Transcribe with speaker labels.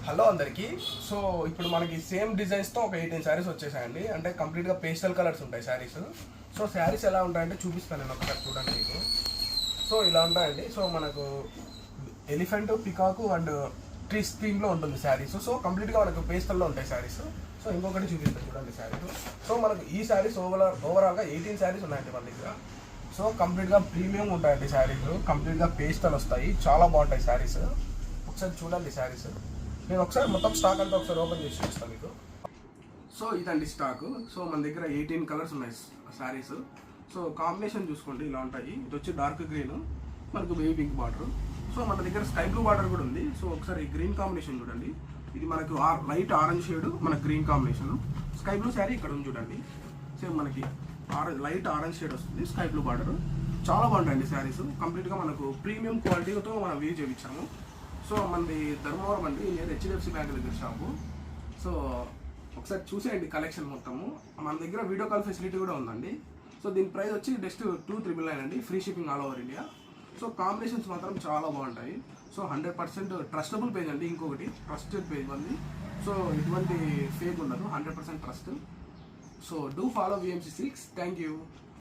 Speaker 1: Hello అందరికీ. So ఇప్పుడు మనకి సేమ్ డిజైన్స్తో ఒక 18 శారీస్ వచ్చేసాయండి. అంటే కంప్లీట్గా పేస్టల్ కలర్స్ ఉంటాయి శారీస్. సో శారీస్ ఎలా ఉంటాయంటే చూపిస్తాను నేను ఒకసారి చూడండి మీకు. సో ఇలా ఉంటాయండి. సో మనకు ఎలిఫెంట్, పికాకు అండ్ ట్రీ స్క్రీన్లో ఉంటుంది శారీస్. సో కంప్లీట్గా మనకు పేస్టల్లో ఉంటాయి శారీస్. సో ఇంకొకటి చూపిస్తాను చూడండి శారీస్. సో మనకు ఈ శారీస్ ఓవరాల్గా 18 శారీస్ ఉన్నాయండి మన దగ్గర. సో కంప్లీట్గా ప్రీమియం ఉంటాయండి శారీస్. కంప్లీట్గా పేస్టల్ వస్తాయి, చాలా బాగుంటాయి శారీస్. ఒకసారి చూడండి శారీస్. నేను ఒకసారి మొత్తం స్టాక్ అంతా ఒకసారి ఓపెన్ చేసి చూస్తాను మీకు. సో ఇదండి స్టాక్. సో మన దగ్గర 18 కలర్స్ ఉన్నాయి శారీస్. సో కాంబినేషన్ చూసుకోండి ఇలా ఉంటాయి. ఇది వచ్చి డార్క్ గ్రీన్, మనకు బేబీ పింక్ బార్డర్. సో మన దగ్గర స్కై బ్లూ బార్డర్ కూడా ఉంది. సో ఒకసారి గ్రీన్ కాంబినేషన్ చూడండి. ఇది మనకు లైట్ ఆరెంజ్ షేడ్, మన green combination. Sky blue sari ఇక్కడ ఉంది చూడండి. సేమ్ మనకి లైట్ ఆరెంజ్ షేడ్ వస్తుంది, స్కై బ్లూ బార్డర్. చాలా బాగుంటాయండి శారీస్. కంప్లీట్గా మనకు ప్రీమియం క్వాలిటీతో మనం వేవ్ చేయించాము. సో మనది ధర్మవరం అండి, నేను హెచ్డిఎఫ్సి బ్యాంక్ దగ్గర షాపు. సో ఒకసారి చూసేయండి కలెక్షన్ మొత్తము. మన దగ్గర వీడియో కాల్ ఫెసిలిటీ కూడా ఉందండి. సో దీని ప్రైస్ వచ్చి జస్ట్ 2,999 అండి, free shipping all over India. So combinations మాత్రం చాలా బాగుంటాయి. సో 100% ట్రస్టబుల్ పేజ్ అండి. ఇంకొకటి ట్రస్టెడ్ పేజ్ ఉంది. సో ఎటువంటి ఫేక్ ఉండదు, 100% trust. So do follow VMC Silks. Thank you.